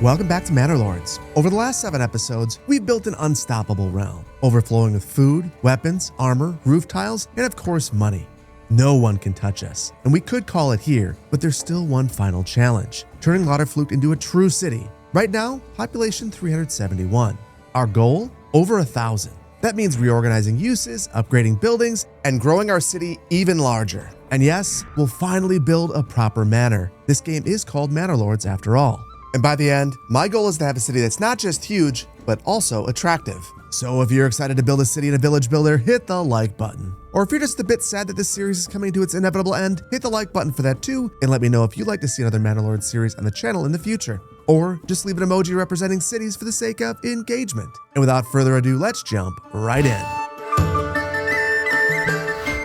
Welcome back to Manor Lords. Over the last 7 episodes, we've built an unstoppable realm, overflowing with food, weapons, armor, roof tiles, and of course money. No one can touch us, and we could call it here, but there's still one final challenge, turning Lauterflucht into a true city. Right now, population 371. Our goal? Over 1,000. That means reorganizing uses, upgrading buildings, and growing our city even larger. And yes, we'll finally build a proper manor. This game is called Manor Lords after all. And by the end, my goal is to have a city that's not just huge, but also attractive. So if you're excited to build a city and a village builder, hit the like button. Or if you're just a bit sad that this series is coming to its inevitable end, hit the like button for that too, and let me know if you'd like to see another Manor Lords series on the channel in the future. Or just leave an emoji representing cities for the sake of engagement. And without further ado, let's jump right in.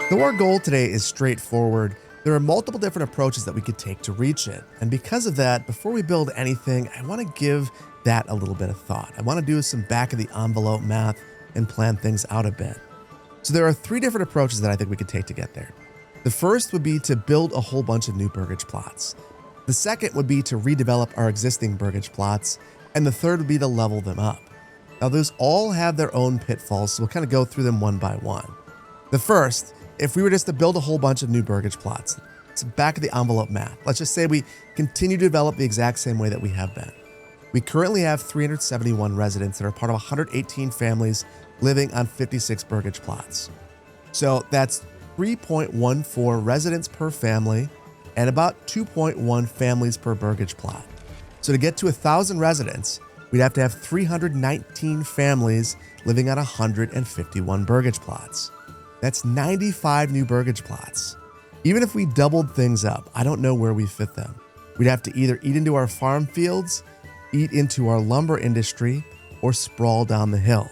Though our goal today is straightforward, there are multiple different approaches that we could take to reach it. And because of that, before we build anything, I want to give that a little bit of thought. I want to do some back of the envelope math and plan things out a bit. So there are 3 different approaches that I think we could take to get there. The first would be to build a whole bunch of new burgage plots. The second would be to redevelop our existing burgage plots. And the third would be to level them up. Now those all have their own pitfalls, so we'll kind of go through them one by one. The first, if we were just to build a whole bunch of new burgage plots, it's back of the envelope math. Let's just say we continue to develop the exact same way that we have been. We currently have 371 residents that are part of 118 families living on 56 burgage plots. So that's 3.14 residents per family and about 2.1 families per burgage plot. So to get to 1,000 residents, we'd have to have 319 families living on 151 burgage plots. That's 95 new burgage plots. Even if we doubled things up, I don't know where we fit them. We'd have to either eat into our farm fields, eat into our lumber industry, or sprawl down the hill.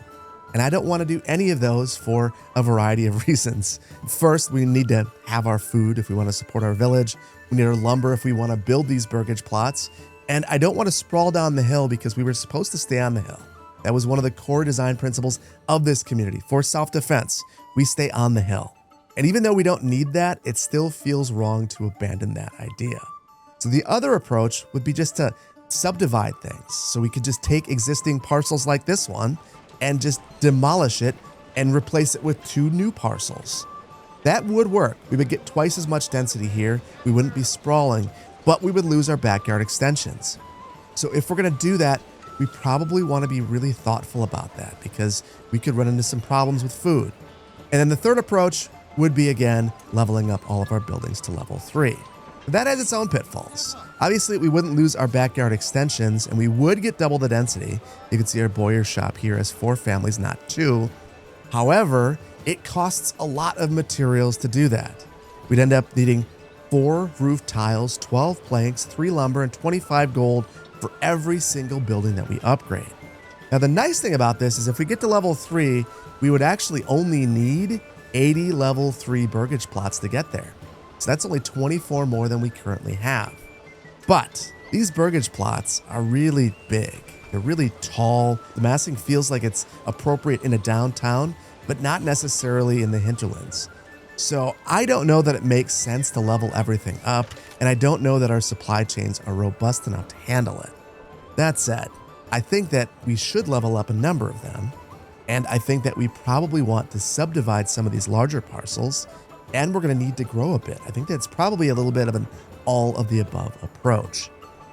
And I don't want to do any of those for a variety of reasons. First, we need to have our food if we want to support our village. We need our lumber if we want to build these burgage plots. And I don't want to sprawl down the hill because we were supposed to stay on the hill. That was one of the core design principles of this community. For self-defense, we stay on the hill. And even though we don't need that, it still feels wrong to abandon that idea. So the other approach would be just to subdivide things. So we could just take existing parcels like this one and just demolish it and replace it with 2 new parcels. That would work. We would get twice as much density here. We wouldn't be sprawling, but we would lose our backyard extensions. So if we're going to do that, we probably want to be really thoughtful about that because we could run into some problems with food. And then the third approach would be, again, leveling up all of our buildings to level 3. That has its own pitfalls. Obviously, we wouldn't lose our backyard extensions, and we would get double the density. You can see our Bowyer shop here has 4 families, not 2. However, it costs a lot of materials to do that. We'd end up needing 4 roof tiles, 12 planks, 3 lumber, and 25 gold for every single building that we upgrade. Now, the nice thing about this is if we get to level 3, we would actually only need 80 level 3 burgage plots to get there. So that's only 24 more than we currently have. But these burgage plots are really big. They're really tall. The massing feels like it's appropriate in a downtown, but not necessarily in the hinterlands. So I don't know that it makes sense to level everything up, and I don't know that our supply chains are robust enough to handle it. That said, I think that we should level up a number of them, and I think that we probably want to subdivide some of these larger parcels, and we're going to need to grow a bit. I think that's probably a little bit of an all of the above approach.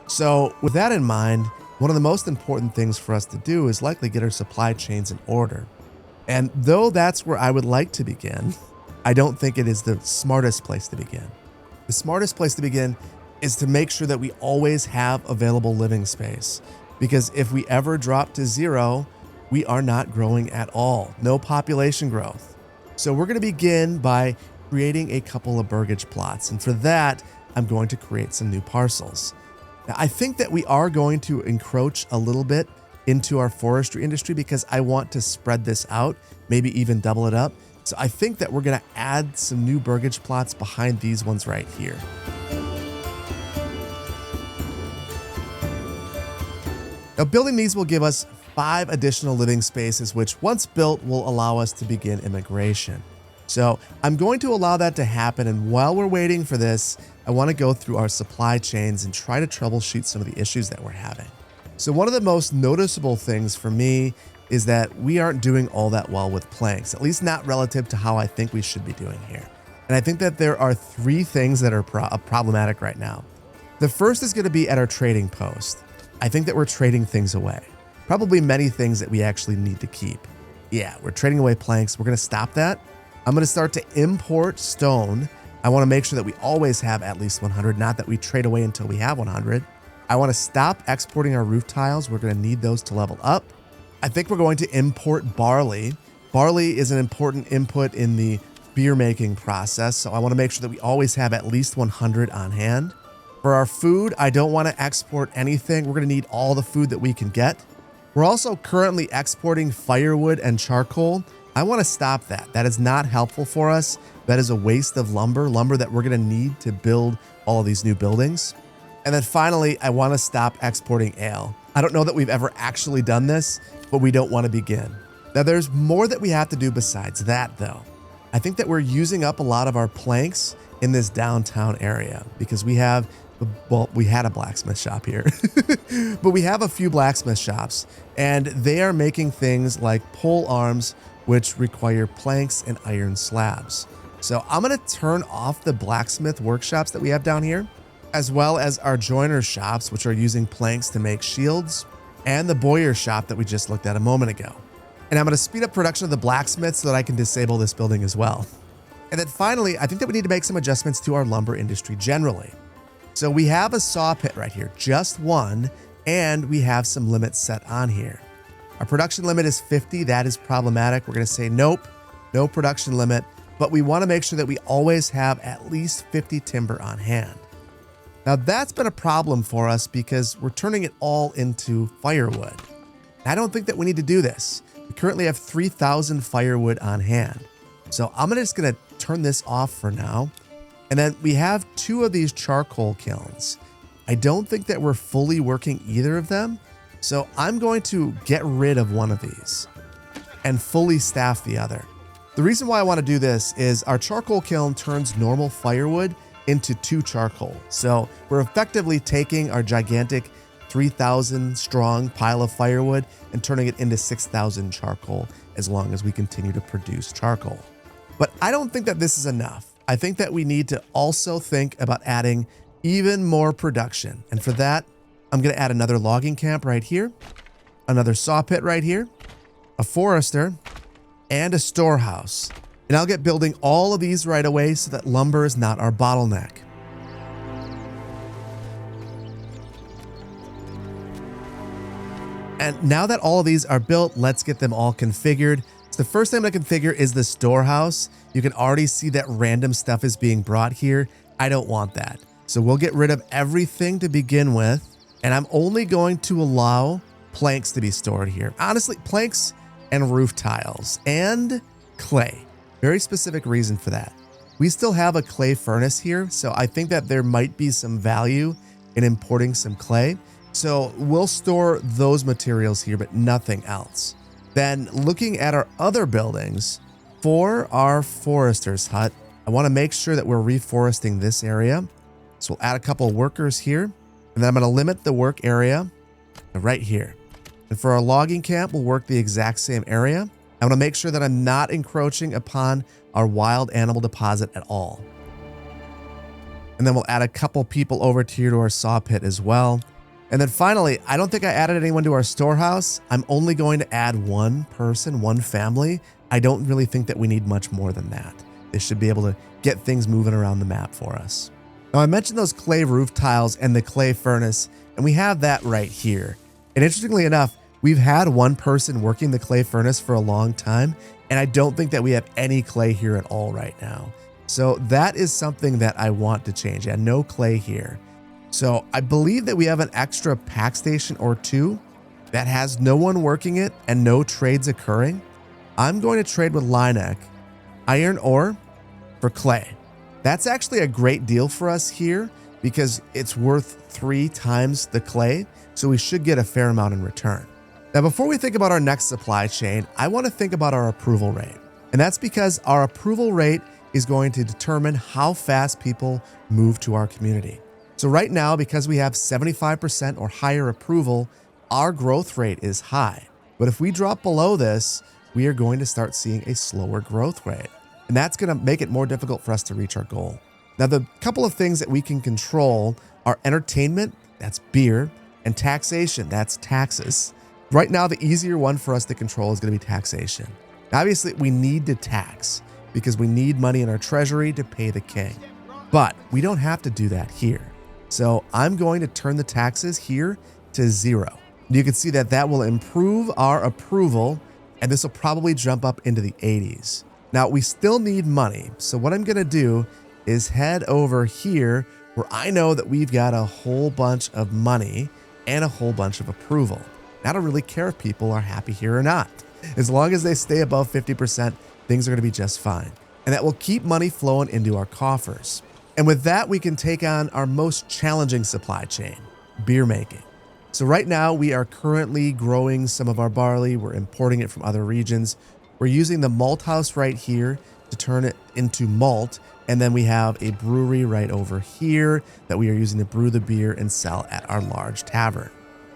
So with that in mind, one of the most important things for us to do is likely get our supply chains in order. And though that's where I would like to begin, I don't think it is the smartest place to begin. The smartest place to begin is to make sure that we always have available living space. Because if we ever drop to 0, we are not growing at all. No population growth. So we're going to begin by creating a couple of burgage plots. And for that, I'm going to create some new parcels. Now, I think that we are going to encroach a little bit into our forestry industry because I want to spread this out, maybe even double it up. So I think that we're going to add some new burgage plots behind these ones right here. Now, building these will give us 5 additional living spaces, which once built will allow us to begin immigration. So I'm going to allow that to happen. And while we're waiting for this, I want to go through our supply chains and try to troubleshoot some of the issues that we're having. So one of the most noticeable things for me is that we aren't doing all that well with planks, at least not relative to how I think we should be doing here. And I think that there are three things that are problematic right now. The first is going to be at our trading post. I think that we're trading things away. Probably many things that we actually need to keep. Yeah, we're trading away planks. We're going to stop that. I'm going to start to import stone. I want to make sure that we always have at least 100, not that we trade away until we have 100. I want to stop exporting our roof tiles. We're going to need those to level up. I think we're going to import barley. Barley is an important input in the beer making process, so I want to make sure that we always have at least 100 on hand. For our food, I don't want to export anything. We're going to need all the food that we can get. We're also currently exporting firewood and charcoal. I want to stop that. That is not helpful for us. That is a waste of lumber that we're going to need to build all of these new buildings. And then finally, I want to stop exporting ale. I don't know that we've ever actually done this, but we don't want to begin. Now, there's more that we have to do besides that, though. I think that we're using up a lot of our planks in this downtown area because we had a blacksmith shop here, but we have a few blacksmith shops, and they are making things like pole arms, which require planks and iron slabs. So I'm going to turn off the blacksmith workshops that we have down here, as well as our joiner shops, which are using planks to make shields, and the bowyer shop that we just looked at a moment ago. And I'm going to speed up production of the blacksmith so that I can disable this building as well. And then finally, I think that we need to make some adjustments to our lumber industry generally. So we have a saw pit right here, just one, and we have some limits set on here. Our production limit is 50. That is problematic. We're going to say nope, no production limit, but we want to make sure that we always have at least 50 timber on hand. Now that's been a problem for us because we're turning it all into firewood. I don't think that we need to do this. We currently have 3,000 firewood on hand. So I'm just going to turn this off for now. And then we have two of these charcoal kilns. I don't think that we're fully working either of them. So I'm going to get rid of one of these and fully staff the other. The reason why I want to do this is our charcoal kiln turns normal firewood into 2 charcoal. So we're effectively taking our gigantic 3,000 strong pile of firewood and turning it into 6,000 charcoal as long as we continue to produce charcoal. But I don't think that this is enough. I think that we need to also think about adding even more production. And for that, I'm going to add another logging camp right here, another saw pit right here, a forester, and a storehouse. And I'll get building all of these right away so that lumber is not our bottleneck. And now that all of these are built, let's get them all configured. So the first thing I'm going to configure is the storehouse. You can already see that random stuff is being brought here. I don't want that. So we'll get rid of everything to begin with. And I'm only going to allow planks to be stored here. Honestly, planks and roof tiles and clay. Very specific reason for that. We still have a clay furnace here, so I think that there might be some value in importing some clay. So we'll store those materials here, but nothing else. Then looking at our other buildings, for our forester's hut, I want to make sure that we're reforesting this area. So we'll add a couple of workers here, and then I'm going to limit the work area right here. And for our logging camp, we'll work the exact same area. I want to make sure that I'm not encroaching upon our wild animal deposit at all. And then we'll add a couple people over here to our saw pit as well. And then finally, I don't think I added anyone to our storehouse. I'm only going to add one person, one family. I don't really think that we need much more than that. This should be able to get things moving around the map for us. Now I mentioned those clay roof tiles and the clay furnace, and we have that right here. And interestingly enough, we've had one person working the clay furnace for a long time, and I don't think that we have any clay here at all right now. So that is something that I want to change. Yeah, no clay here. So I believe that we have an extra pack station or two that has no one working it and no trades occurring. I'm going to trade with Linek iron ore for clay. That's actually a great deal for us here because it's worth 3 times the clay. So we should get a fair amount in return. Now, before we think about our next supply chain, I want to think about our approval rate. And that's because our approval rate is going to determine how fast people move to our community. So right now, because we have 75% or higher approval, our growth rate is high. But if we drop below this, we are going to start seeing a slower growth rate. And that's going to make it more difficult for us to reach our goal. Now, the couple of things that we can control are entertainment, that's beer, and taxation, that's taxes. Right now, the easier one for us to control is going to be taxation. Obviously, we need to tax because we need money in our treasury to pay the king. But we don't have to do that here. So I'm going to turn the taxes here to 0. You can see that that will improve our approval, and this will probably jump up into the 80s. Now, we still need money. So what I'm going to do is head over here where I know that we've got a whole bunch of money and a whole bunch of approval. I don't really care if people are happy here or not. As long as they stay above 50%, things are going to be just fine. And that will keep money flowing into our coffers. And with that, we can take on our most challenging supply chain, beer making. So right now, we are currently growing some of our barley. We're importing it from other regions. We're using the malt house right here to turn it into malt. And then we have a brewery right over here that we are using to brew the beer and sell at our large tavern.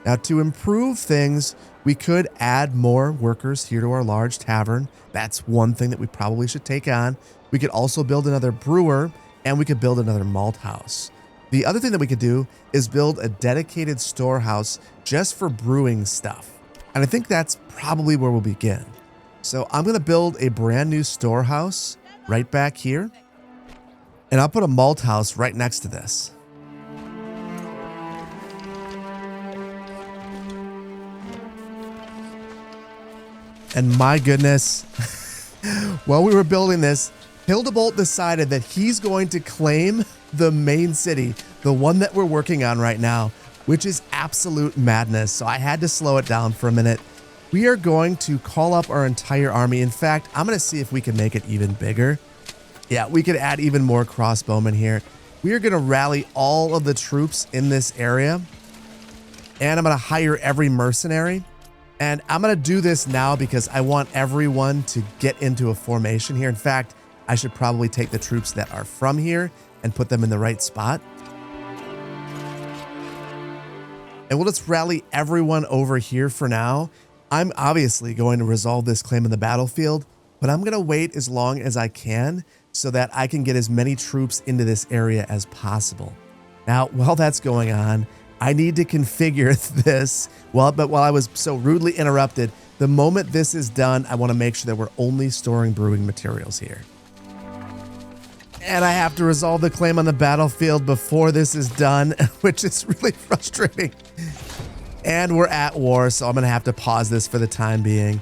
Now, to improve things, we could add more workers here to our large tavern. That's one thing that we probably should take on. We could also build another brewer, and we could build another malt house. The other thing that we could do is build a dedicated storehouse just for brewing stuff. And I think that's probably where we'll begin. So I'm going to build a brand new storehouse right back here. And I'll put a malt house right next to this. And my goodness, while we were building this, Hildebolt decided that he's going to claim the main city, the one that we're working on right now, which is absolute madness. So I had to slow it down for a minute. We are going to call up our entire army. In fact, I'm going to see if we can make it even bigger. Yeah, we could add even more crossbowmen here. We are going to rally all of the troops in this area. And I'm going to hire every mercenary. And I'm going to do this now because I want everyone to get into a formation here. In fact, I should probably take the troops that are from here and put them in the right spot. And we'll just rally everyone over here for now. I'm obviously going to resolve this claim in the battlefield, but I'm going to wait as long as I can so that I can get as many troops into this area as possible. Now, while that's going on, I need to configure this. But while I was so rudely interrupted, the moment this is done, I want to make sure that we're only storing brewing materials here. And I have to resolve the claim on the battlefield before this is done, which is really frustrating. And we're at war, so I'm going to have to pause this for the time being.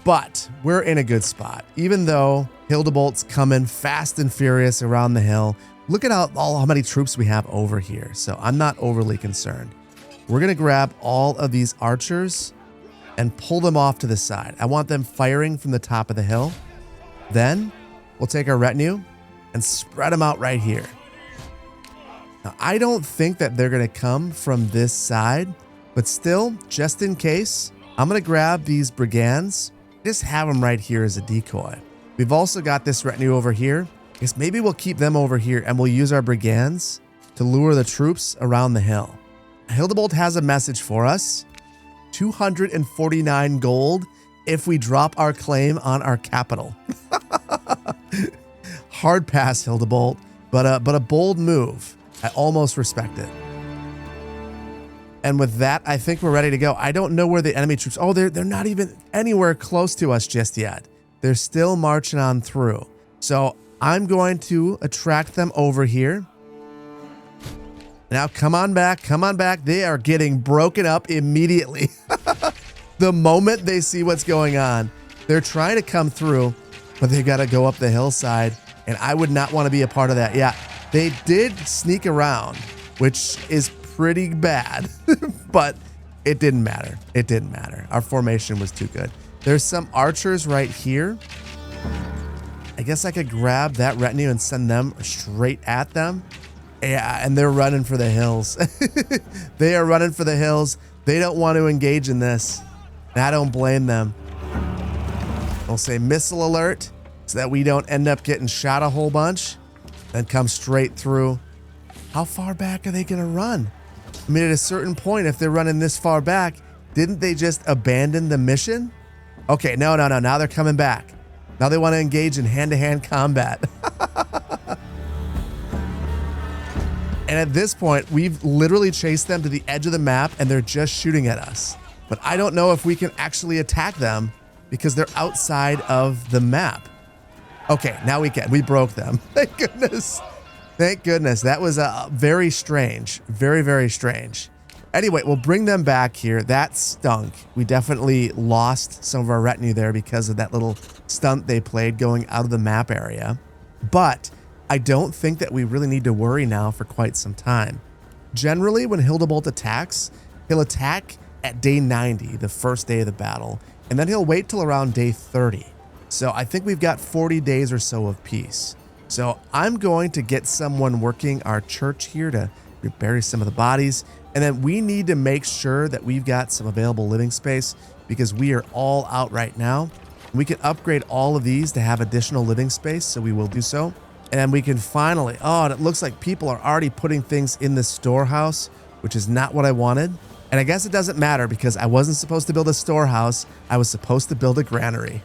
But we're in a good spot. Even though Hildebolt's coming fast and furious around the hill, look at how many troops we have over here. So I'm not overly concerned. We're going to grab all of these archers and pull them off to the side. I want them firing from the top of the hill. Then we'll take our retinue and spread them out right here. Now, I don't think that they're going to come from this side, but still, just in case, I'm going to grab these brigands, just have them right here as a decoy. We've also got this retinue over here. I guess maybe we'll keep them over here and we'll use our brigands to lure the troops around the hill. Hildebolt has a message for us. 249 gold if we drop our claim on our capital. Hard pass, Hildebolt, but a bold move. I almost respect it. And with that, I think we're ready to go. I don't know where the enemy troops... Oh, they're not even anywhere close to us just yet. They're still marching on through. So I'm going to attract them over here. Now, come on back. Come on back. They are getting broken up immediately. The moment they see what's going on, they're trying to come through, but they got to go up the hillside. And I would not want to be a part of that. Yeah, they did sneak around, which is pretty bad, but it didn't matter. It didn't matter. Our formation was too good. There's some archers right here. I guess I could grab that retinue and send them straight at them. Yeah, and they're running for the hills. They are running for the hills. They don't want to engage in this. And I don't blame them. We'll say missile alert so that we don't end up getting shot a whole bunch. Then come straight through. How far back are they going to run? I mean, at a certain point, if they're running this far back, Didn't they just abandon the mission? Okay, no. Now they're coming back. Now they want to engage in hand-to-hand combat. And at this point, we've literally chased them to the edge of the map and they're just shooting at us. But I don't know if we can actually attack them because they're outside of the map. Okay, now we can. We broke them. Thank goodness. Thank goodness. That was very strange. Very, very strange. Anyway, we'll bring them back here. That stunk. We definitely lost some of our retinue there because of that little stunt they played going out of the map area. But I don't think that we really need to worry now for quite some time. Generally, when Hildebolt attacks, he'll attack at day 90, the first day of the battle, and then he'll wait till around day 30. So I think we've got 40 days or so of peace. So I'm going to get someone working our church here to bury some of the bodies. And then we need to make sure that we've got some available living space because we are all out right now. We can upgrade all of these to have additional living space, so we will do so. And then we can finally, oh, and it looks like people are already putting things in the storehouse, which is not what I wanted. And I guess it doesn't matter because I wasn't supposed to build a storehouse. I was supposed to build a granary.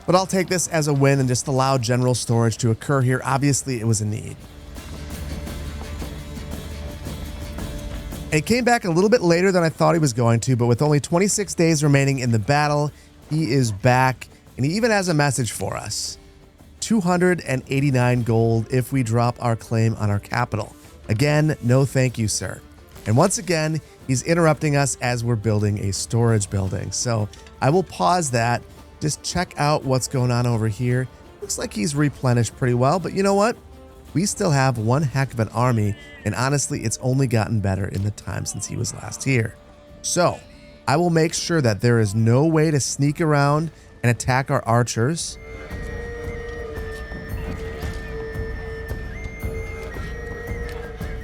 But I'll take this as a win and just allow general storage to occur here. Obviously, it was a need. It came back a little bit later than I thought he was going to, but with only 26 days remaining in the battle, he is back, and he even has a message for us. 289 gold if we drop our claim on our capital. Again, no thank you, sir. And once again, he's interrupting us as we're building a storage building. So I will pause that, just check out what's going on over here. Looks like he's replenished pretty well, but you know what? We still have one heck of an army, and honestly, it's only gotten better in the time since he was last here. So I will make sure that there is no way to sneak around and attack our archers.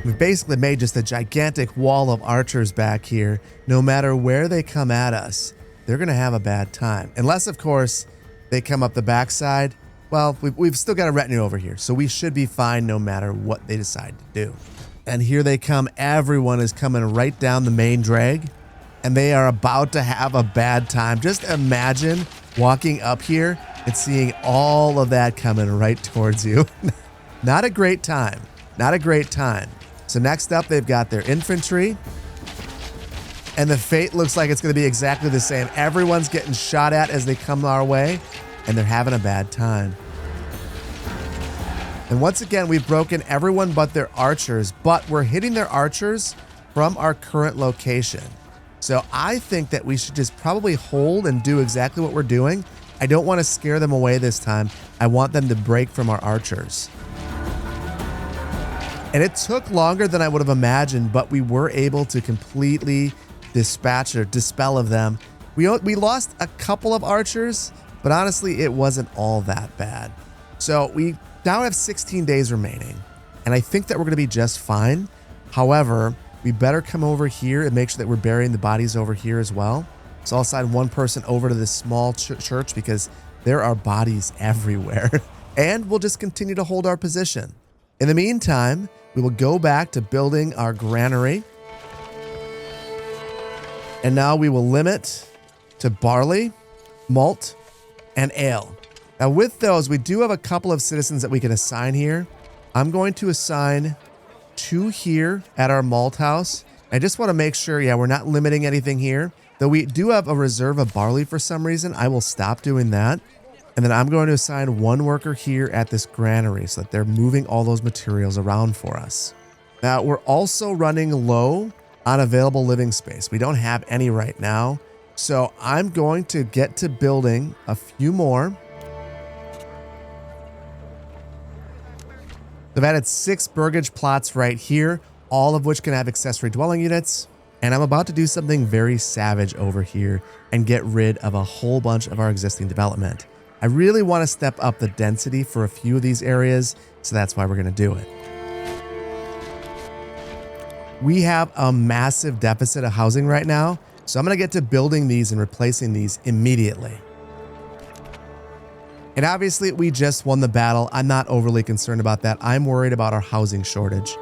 We've basically made just a gigantic wall of archers back here. No matter where they come at us, they're going to have a bad time. Unless, of course, they come up the backside. Well, we've still got a retinue over here, so we should be fine no matter what they decide to do. And here they come. Everyone is coming right down the main drag, and they are about to have a bad time. Just imagine walking up here and seeing all of that coming right towards you. Not a great time. Not a great time. So next up, they've got their infantry. And the fate looks like it's going to be exactly the same. Everyone's getting shot at as they come our way, and they're having a bad time. And once again, we've broken everyone but their archers, but we're hitting their archers from our current location. So I think that we should just probably hold and do exactly what we're doing. I don't want to scare them away this time. I want them to break from our archers. And it took longer than I would have imagined, but we were able to completely dispatch or dispel of them. We lost a couple of archers, but honestly, it wasn't all that bad. So we now have 16 days remaining, and I think that we're going to be just fine. However, we better come over here and make sure that we're burying the bodies over here as well. So I'll assign one person over to this small church because there are bodies everywhere. And we'll just continue to hold our position. In the meantime, we will go back to building our granary. And now we will limit to barley, malt, and ale. Now with those, we do have a couple of citizens that we can assign here. I'm going to assign 2 here at our malt house. I just want to make sure, yeah, we're not limiting anything here. Though we do have a reserve of barley for some reason, I will stop doing that. And then I'm going to assign 1 worker here at this granary so that they're moving all those materials around for us. Now, we're also running low on available living space. We don't have any right now. So I'm going to get to building a few more. I've added 6 burgage plots right here, all of which can have accessory dwelling units. And I'm about to do something very savage over here and get rid of a whole bunch of our existing development. I really want to step up the density for a few of these areas, so that's why we're going to do it. We have a massive deficit of housing right now, so I'm going to get to building these and replacing these immediately. And obviously, we just won the battle. I'm not overly concerned about that. I'm worried about our housing shortage.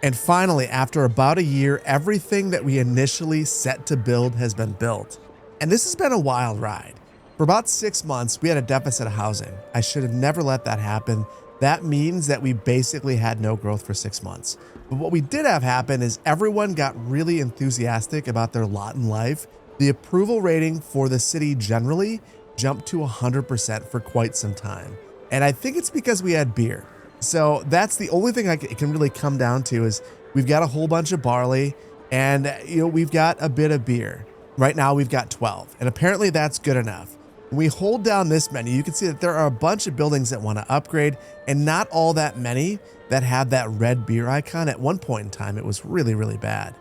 And finally, after about a year, everything that we initially set to build has been built. And this has been a wild ride. For about 6 months, we had a deficit of housing. I should have never let that happen. That means that we basically had no growth for 6 months. But what we did have happen is everyone got really enthusiastic about their lot in life. The approval rating for the city generally jumped to 100% for quite some time. And I think it's because we had beer. So that's the only thing it can really come down to is we've got a whole bunch of barley and we've got a bit of beer. Right now we've got 12 and apparently that's good enough. When we hold down this menu, you can see that there are a bunch of buildings that want to upgrade and not all that many that have that red beer icon. At one point in time, it was really, really bad.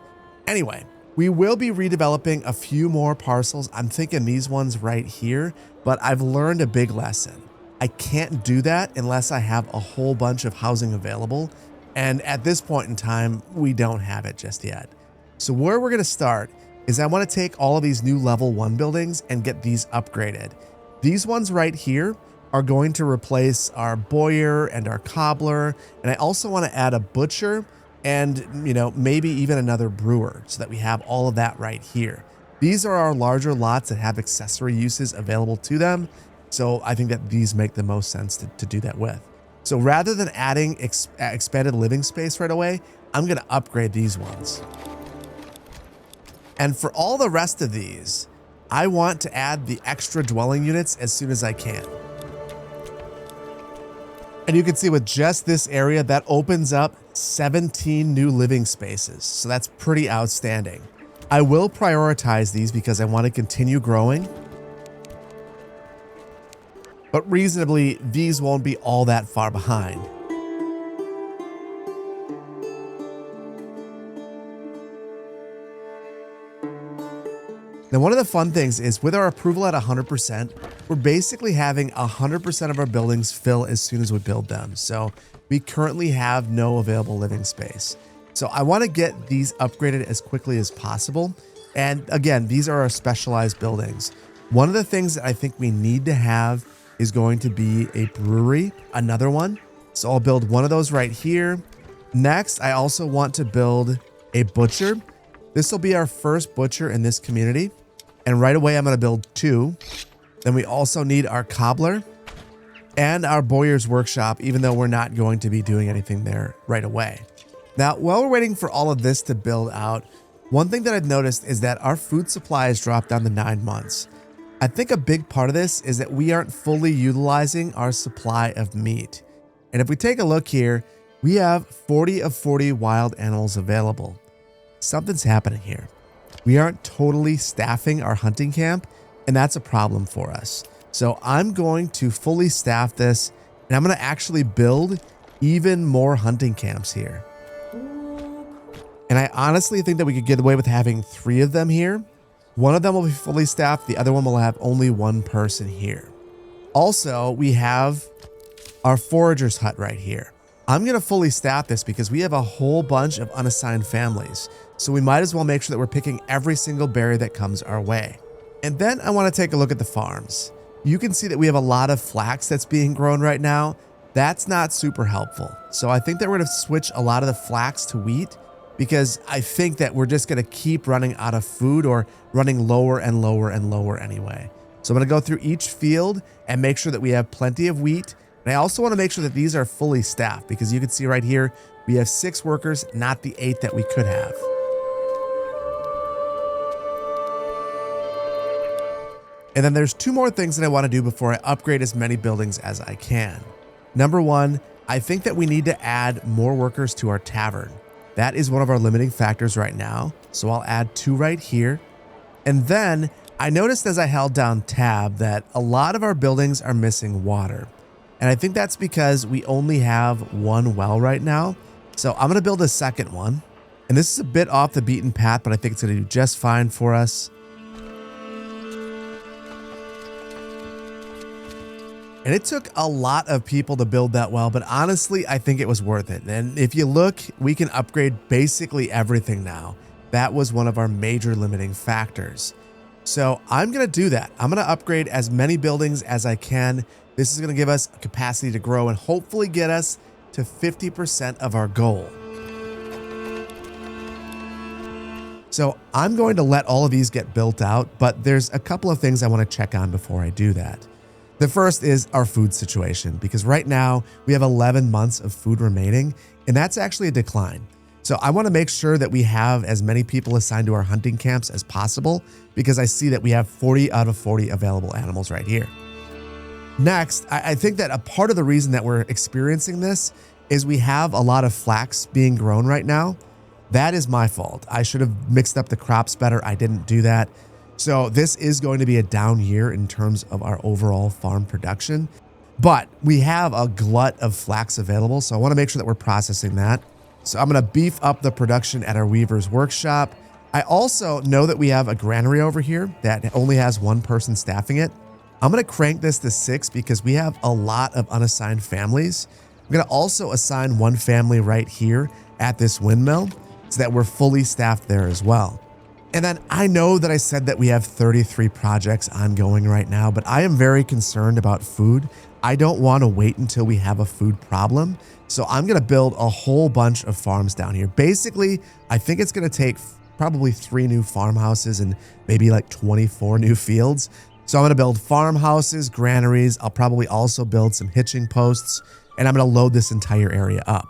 Anyway, we will be redeveloping a few more parcels. I'm thinking these ones right here, but I've learned a big lesson. I can't do that unless I have a whole bunch of housing available. And at this point in time, we don't have it just yet. So where we're going to start is I want to take all of these new level 1 buildings and get these upgraded. These ones right here are going to replace our bowyer and our cobbler. And I also want to add a butcher and, maybe even another brewer so that we have all of that right here. These are our larger lots that have accessory uses available to them. So I think that these make the most sense to do that with. So rather than adding expanded living space right away, I'm going to upgrade these ones. And for all the rest of these, I want to add the extra dwelling units as soon as I can. And you can see with just this area, that opens up 17 new living spaces. So that's pretty outstanding. I will prioritize these because I want to continue growing. But reasonably, these won't be all that far behind. Now, one of the fun things is with our approval at 100%, we're basically having 100% of our buildings fill as soon as we build them. So we currently have no available living space. So I want to get these upgraded as quickly as possible. And again, these are our specialized buildings. One of the things that I think we need to have is going to be a brewery, another one. So I'll build one of those right here. Next, I also want to build a butcher. This will be our first butcher in this community. And right away, I'm going to build 2. Then we also need our cobbler and our bowyer's workshop, even though we're not going to be doing anything there right away. Now, while we're waiting for all of this to build out, one thing that I've noticed is that our food supply has dropped down to 9 months. I think a big part of this is that we aren't fully utilizing our supply of meat. And if we take a look here, we have 40 of 40 wild animals available. Something's happening here. We aren't totally staffing our hunting camp, and that's a problem for us. So I'm going to fully staff this, and I'm going to actually build even more hunting camps here. And I honestly think that we could get away with having 3 of them here. One of them will be fully staffed. The other one will have only 1 person here. Also, we have our forager's hut right here. I'm going to fully staff this because we have a whole bunch of unassigned families. So we might as well make sure that we're picking every single berry that comes our way. And then I want to take a look at the farms. You can see that we have a lot of flax that's being grown right now. That's not super helpful. So I think that we're going to switch a lot of the flax to wheat, because I think that we're just going to keep running out of food or running lower and lower and lower anyway. So I'm going to go through each field and make sure that we have plenty of wheat. And I also want to make sure that these are fully staffed, because you can see right here, we have 6 workers, not the 8 that we could have. And then there's 2 more things that I want to do before I upgrade as many buildings as I can. Number 1, I think that we need to add more workers to our tavern. That is one of our limiting factors right now. So I'll add 2 right here. And then I noticed as I held down tab that a lot of our buildings are missing water. And I think that's because we only have 1 well right now. So I'm going to build a second one. And this is a bit off the beaten path, but I think it's going to do just fine for us. And it took a lot of people to build that well, but honestly, I think it was worth it. And if you look, we can upgrade basically everything now. That was one of our major limiting factors. So I'm going to do that. I'm going to upgrade as many buildings as I can. This is going to give us a capacity to grow and hopefully get us to 50% of our goal. So I'm going to let all of these get built out, but there's a couple of things I want to check on before I do that. The first is our food situation, because right now we have 11 months of food remaining, and that's actually a decline. So I want to make sure that we have as many people assigned to our hunting camps as possible, because I see that we have 40 out of 40 available animals right here. Next, I think that a part of the reason that we're experiencing this is we have a lot of flax being grown right now. That is my fault. I should have mixed up the crops better. I didn't do that. So this is going to be a down year in terms of our overall farm production, but we have a glut of flax available. So I want to make sure that we're processing that. So I'm going to beef up the production at our weaver's workshop. I also know that we have a granary over here that only has one person staffing it. I'm going to crank this to 6 because we have a lot of unassigned families. I'm going to also assign one family right here at this windmill so that we're fully staffed there as well. And then I know that I said that we have 33 projects ongoing right now, but I am very concerned about food. I don't want to wait until we have a food problem. So I'm going to build a whole bunch of farms down here. Basically, I think it's going to take probably 3 new farmhouses and maybe like 24 new fields. So I'm going to build farmhouses, granaries. I'll probably also build some hitching posts, and I'm going to load this entire area up.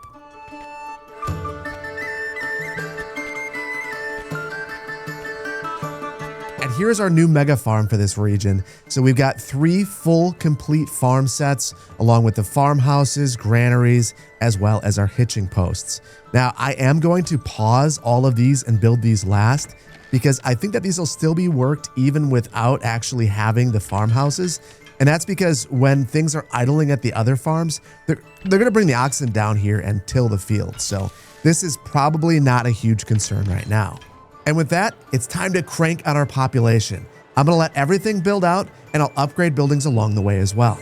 And here's our new mega farm for this region. So we've got 3 full complete farm sets along with the farmhouses, granaries, as well as our hitching posts. Now I am going to pause all of these and build these last because I think that these will still be worked even without actually having the farmhouses. And that's because when things are idling at the other farms, they're going to bring the oxen down here and till the field. So this is probably not a huge concern right now. And with that, it's time to crank on our population. I'm going to let everything build out, and I'll upgrade buildings along the way as well.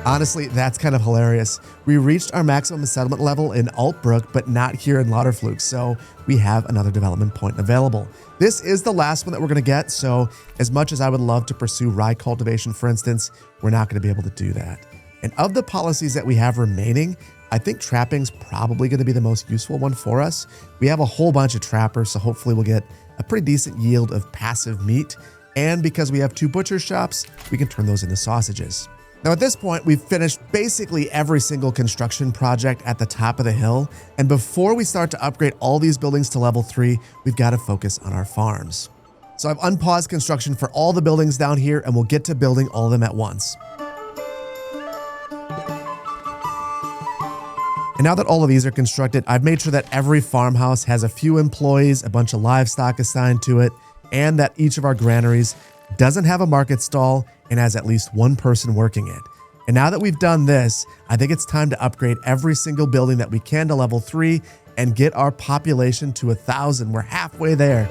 Honestly, that's kind of hilarious. We reached our maximum settlement level in Altbrook, but not here in Lauterfluke, so we have another development point available. This is the last one that we're going to get, so as much as I would love to pursue rye cultivation, for instance, we're not going to be able to do that. And of the policies that we have remaining, I think trapping's probably going to be the most useful one for us. We have a whole bunch of trappers, so hopefully we'll get a pretty decent yield of passive meat. And because we have 2 butcher shops, we can turn those into sausages. Now at this point, we've finished basically every single construction project at the top of the hill. And before we start to upgrade all these buildings to level 3, we've got to focus on our farms. So I've unpaused construction for all the buildings down here, and we'll get to building all of them at once. And now that all of these are constructed, I've made sure that every farmhouse has a few employees, a bunch of livestock assigned to it, and that each of our granaries doesn't have a market stall and has at least 1 person working it. And now that we've done this, I think it's time to upgrade every single building that we can to level 3 and get our population to 1,000. We're halfway there.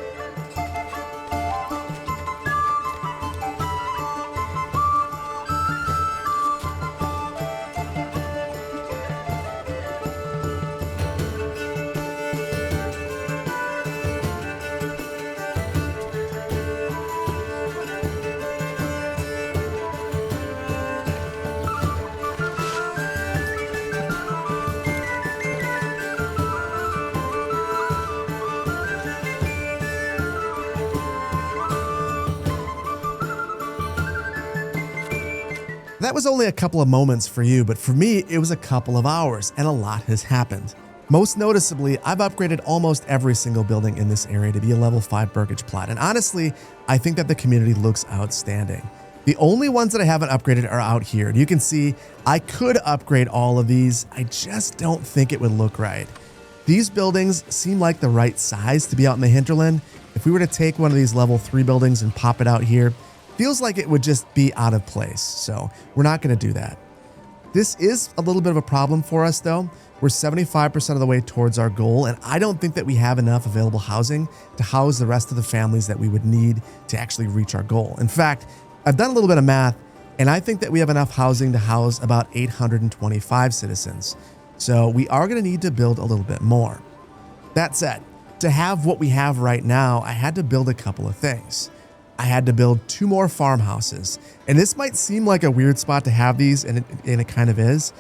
That was only a couple of moments for you, but for me, it was a couple of hours, and a lot has happened. Most noticeably, I've upgraded almost every single building in this area to be a level 5 burgage plot, and honestly, I think that the community looks outstanding. The only ones that I haven't upgraded are out here, and you can see I could upgrade all of these. I just don't think it would look right. These buildings seem like the right size to be out in the hinterland. If we were to take one of these level 3 buildings and pop it out here, feels like it would just be out of place, so we're not going to do that. This is a little bit of a problem for us though. We're 75% of the way towards our goal, and I don't think that we have enough available housing to house the rest of the families that we would need to actually reach our goal. In fact, I've done a little bit of math, and I think that we have enough housing to house about 825 citizens. So we are going to need to build a little bit more. That said, to have what we have right now, I had to build a couple of things. I had to build 2 more farmhouses. And this might seem like a weird spot to have these, and it kind of is,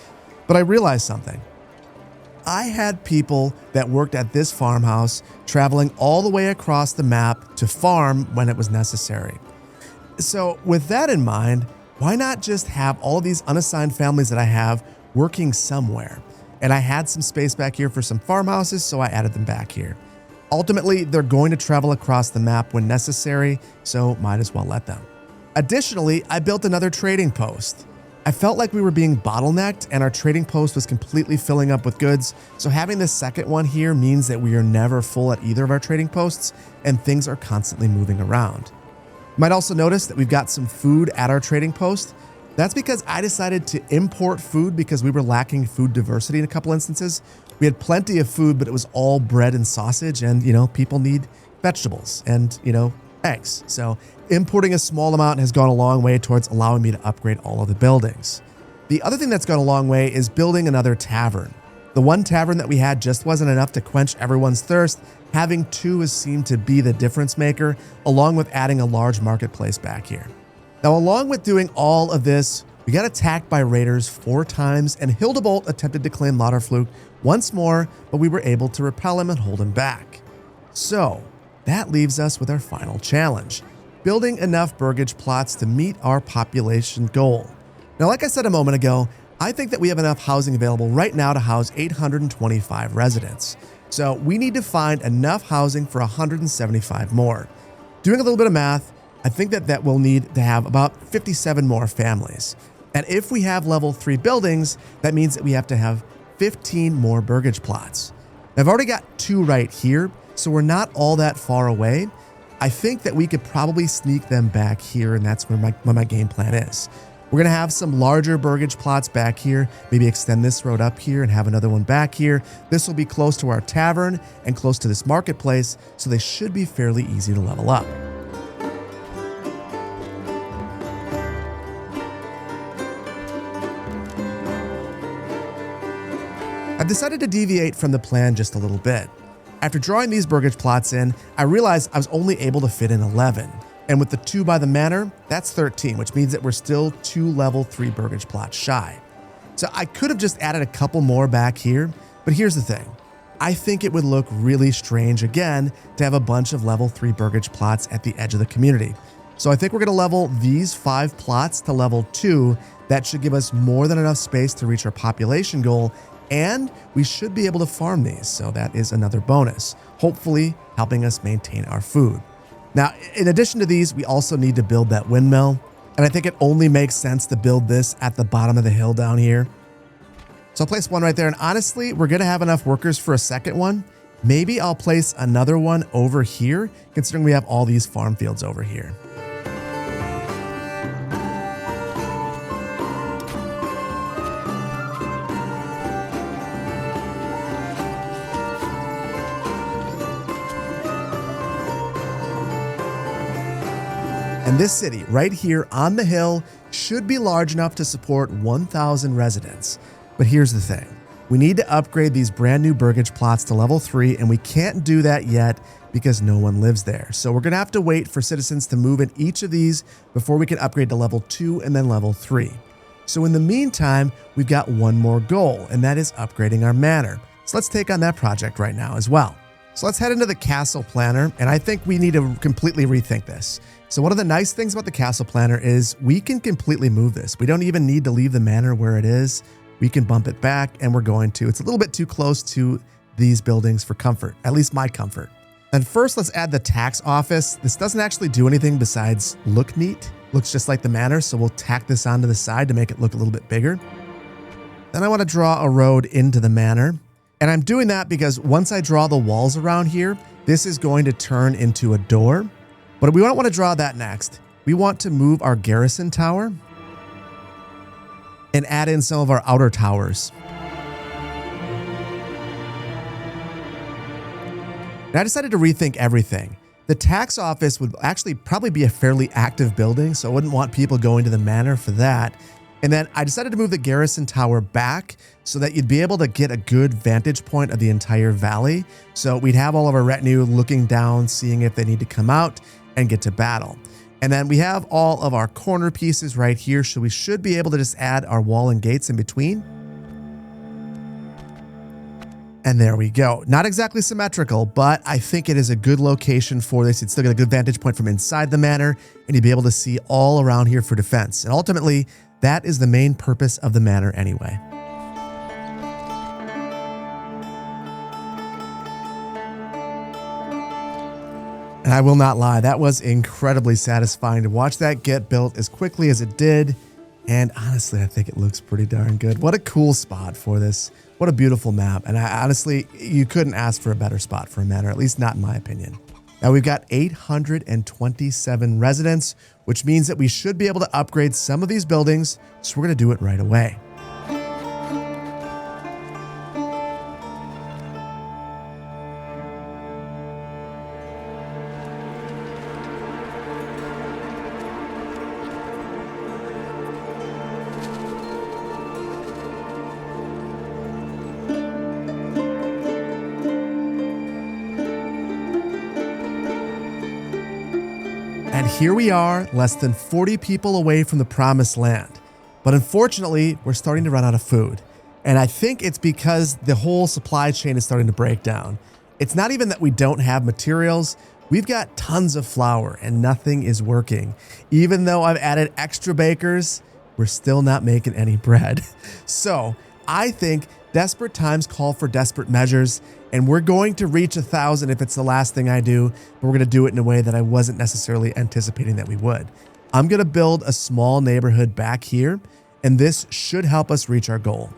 but I realized something. I had people that worked at this farmhouse traveling all the way across the map to farm when it was necessary. So with that in mind, why not just have all of these unassigned families that I have working somewhere? And I had some space back here for some farmhouses, so I added them back here. Ultimately, they're going to travel across the map when necessary, so might as well let them. Additionally, I built another trading post. I felt like we were being bottlenecked and our trading post was completely filling up with goods, so having this second one here means that we are never full at either of our trading posts and things are constantly moving around. You might also notice that we've got some food at our trading post. That's because I decided to import food because we were lacking food diversity in a couple instances. We had plenty of food, but it was all bread and sausage, and people need vegetables and eggs. So importing a small amount has gone a long way towards allowing me to upgrade all of the buildings. The other thing that's gone a long way is building another tavern. The one tavern that we had just wasn't enough to quench everyone's thirst. Having 2 has seemed to be the difference maker, along with adding a large marketplace back here. Now, along with doing all of this, we got attacked by raiders 4 times, and Hildebolt attempted to claim Lauterfluch once more, but we were able to repel him and hold him back. So that leaves us with our final challenge, building enough burgage plots to meet our population goal. Now, like I said a moment ago, I think that we have enough housing available right now to house 825 residents. So we need to find enough housing for 175 more. Doing a little bit of math, I think that we'll need to have about 57 more families. And if we have level 3 buildings, that means that we have to have 15 more burgage plots. I've already got 2 right here, so we're not all that far away. I think that we could probably sneak them back here, and that's where my game plan is. We're going to have some larger burgage plots back here, maybe extend this road up here and have another one back here. This will be close to our tavern and close to this marketplace, so they should be fairly easy to level up. I've decided to deviate from the plan just a little bit. After drawing these burgage plots in, I realized I was only able to fit in 11. And with the 2 by the manor, that's 13, which means that we're still 2 level 3 burgage plots shy. So I could have just added a couple more back here, but here's the thing. I think it would look really strange again to have a bunch of level 3 burgage plots at the edge of the community. So I think we're going to level these 5 plots to level 2. That should give us more than enough space to reach our population goal, and we should be able to farm these, so that is another bonus, hopefully helping us maintain our food. Now, in addition to these, we also need to build that windmill, and I think it only makes sense to build this at the bottom of the hill down here. So I'll place one right there, and honestly, we're going to have enough workers for a second one. Maybe I'll place another one over here, considering we have all these farm fields over here. And this city right here on the hill should be large enough to support 1,000 residents. But here's the thing. We need to upgrade these brand new burgage plots to level 3, and we can't do that yet because no one lives there. So we're going to have to wait for citizens to move in each of these before we can upgrade to level 2 and then level 3. So in the meantime, we've got one more goal, and that is upgrading our manor. So let's take on that project right now as well. So let's head into the castle planner, and I think we need to completely rethink this. So one of the nice things about the castle planner is we can completely move this. We don't even need to leave the manor where it is. We can bump it back, and we're going to. It's a little bit too close to these buildings for comfort, at least my comfort. And first, let's add the tax office. This doesn't actually do anything besides look neat. Looks just like the manor, so we'll tack this onto the side to make it look a little bit bigger. Then I want to draw a road into the manor. And I'm doing that because once I draw the walls around here, this is going to turn into a door. But we don't want to draw that next. We want to move our garrison tower and add in some of our outer towers. And I decided to rethink everything. The tax office would actually probably be a fairly active building, so I wouldn't want people going to the manor for that. And then I decided to move the garrison tower back so that you'd be able to get a good vantage point of the entire valley. So we'd have all of our retinue looking down, seeing if they need to come out and get to battle. And then we have all of our corner pieces right here. So we should be able to just add our wall and gates in between. And there we go. Not exactly symmetrical, but I think it is a good location for this. It's still got a good vantage point from inside the manor, and you'll be able to see all around here for defense. And ultimately, that is the main purpose of the manor anyway. And I will not lie, that was incredibly satisfying to watch that get built as quickly as it did. And honestly, I think it looks pretty darn good. What a cool spot for this. What a beautiful map. And honestly, you couldn't ask for a better spot for a manor, at least not in my opinion. Now we've got 827 residents, which means that we should be able to upgrade some of these buildings. So we're going to do it right away. And here we are, less than 40 people away from the promised land. But unfortunately, we're starting to run out of food. And I think it's because the whole supply chain is starting to break down. It's not even that we don't have materials. We've got tons of flour and nothing is working. Even though I've added extra bakers, we're still not making any bread. So I think desperate times call for desperate measures, and we're going to reach 1,000 if it's the last thing I do, but we're going to do it in a way that I wasn't necessarily anticipating that we would. I'm going to build a small neighborhood back here, and this should help us reach our goal.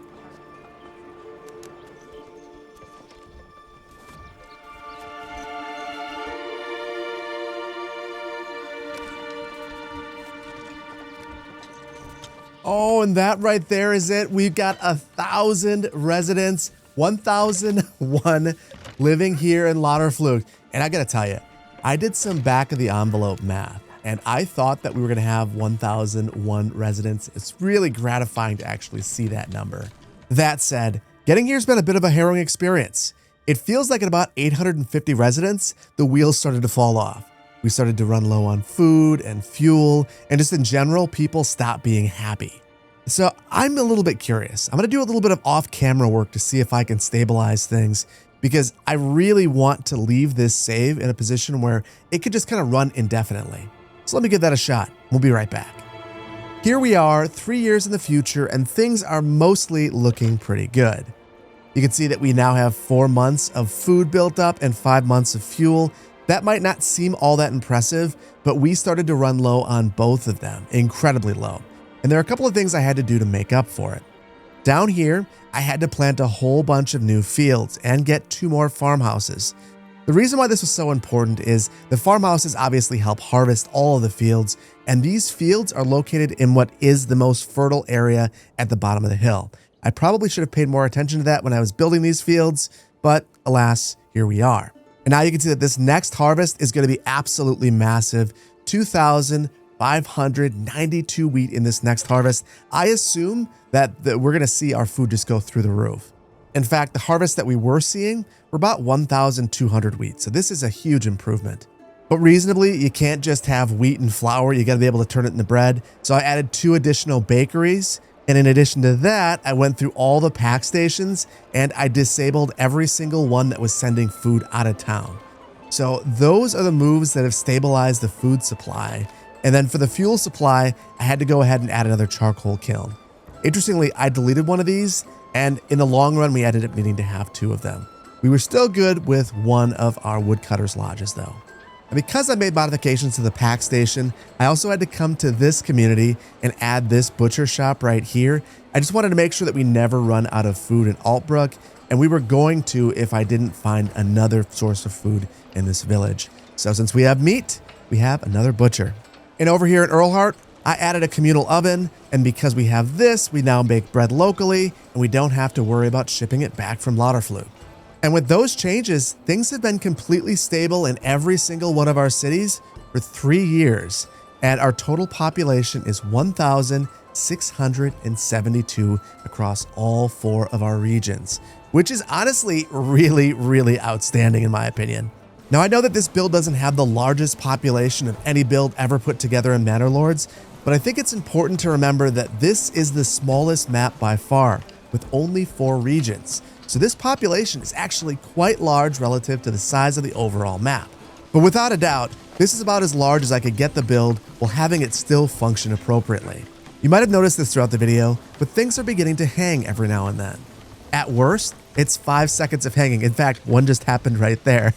Oh, and that right there is it. We've got 1,000 residents, 1,001 living here in Lauterflucht. And I got to tell you, I did some back of the envelope math, and I thought that we were going to have 1,001 residents. It's really gratifying to actually see that number. That said, getting here has been a bit of a harrowing experience. It feels like at about 850 residents, the wheels started to fall off. We started to run low on food and fuel, and just in general, people stopped being happy. So I'm a little bit curious. I'm going to do a little bit of off-camera work to see if I can stabilize things, because I really want to leave this save in a position where it could just kind of run indefinitely. So let me give that a shot. We'll be right back. Here we are, 3 years in the future, and things are mostly looking pretty good. You can see that we now have 4 months of food built up and 5 months of fuel. That might not seem all that impressive, but we started to run low on both of them, incredibly low. And there are a couple of things I had to do to make up for it. Down here, I had to plant a whole bunch of new fields and get 2 more farmhouses. The reason why this was so important is the farmhouses obviously help harvest all of the fields, and these fields are located in what is the most fertile area at the bottom of the hill. I probably should have paid more attention to that when I was building these fields, but alas, here we are. And now you can see that this next harvest is going to be absolutely massive. 2,592 wheat in this next harvest. I assume that we're going to see our food just go through the roof. In fact, the harvest that we were seeing were about 1,200 wheat. So this is a huge improvement. But reasonably, you can't just have wheat and flour. You got to be able to turn it into bread. So I added 2 additional bakeries. And in addition to that, I went through all the pack stations and I disabled every single one that was sending food out of town. So those are the moves that have stabilized the food supply. And then for the fuel supply, I had to go ahead and add another charcoal kiln. Interestingly, I deleted one of these, and in the long run, we ended up needing to have 2 of them. We were still good with one of our woodcutters' lodges though. And because I made modifications to the pack station, I also had to come to this community and add this butcher shop right here. I just wanted to make sure that we never run out of food in Altbrook, and we were going to if I didn't find another source of food in this village. So since we have meat, we have another butcher. And over here in Earlhart, I added a communal oven, and because we have this, we now make bread locally, and we don't have to worry about shipping it back from Lauterflucht. And with those changes, things have been completely stable in every single one of our cities for 3 years. And our total population is 1,672 across all 4 of our regions, which is honestly really, really outstanding in my opinion. Now, I know that this build doesn't have the largest population of any build ever put together in Manor Lords, but I think it's important to remember that this is the smallest map by far, with only 4 regions. So this population is actually quite large relative to the size of the overall map. But without a doubt, this is about as large as I could get the build while having it still function appropriately. You might have noticed this throughout the video, but things are beginning to hang every now and then. At worst, it's 5 seconds of hanging. In fact, one just happened right there.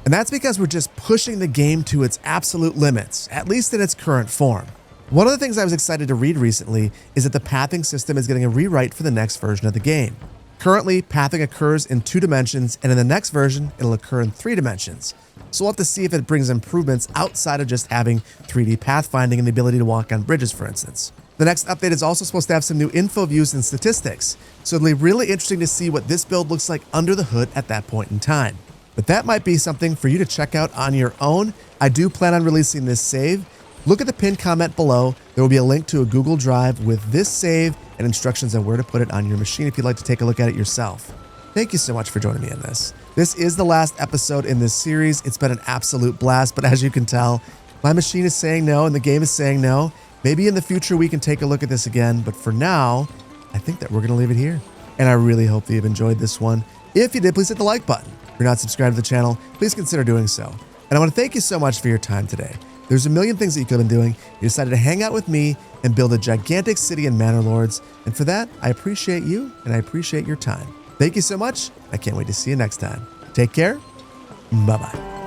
And that's because we're just pushing the game to its absolute limits, at least in its current form. One of the things I was excited to read recently is that the pathing system is getting a rewrite for the next version of the game. Currently, pathing occurs in 2 dimensions, and in the next version, it'll occur in 3 dimensions. So we'll have to see if it brings improvements outside of just having 3D pathfinding and the ability to walk on bridges, for instance. The next update is also supposed to have some new info views and statistics, so it'll be really interesting to see what this build looks like under the hood at that point in time. But that might be something for you to check out on your own. I do plan on releasing this save. Look at the pinned comment below. There will be a link to a Google Drive with this save and instructions on where to put it on your machine if you'd like to take a look at it yourself. Thank you so much for joining me in this. This is the last episode in this series. It's been an absolute blast, but as you can tell, my machine is saying no and the game is saying no. Maybe in the future we can take a look at this again, but for now, I think that we're going to leave it here. And I really hope that you've enjoyed this one. If you did, please hit the like button. If you're not subscribed to the channel, please consider doing so. And I want to thank you so much for your time today. There's a million things that you could have been doing. You decided to hang out with me and build a gigantic city in Manor Lords. And for that, I appreciate you and I appreciate your time. Thank you so much. I can't wait to see you next time. Take care. Bye-bye.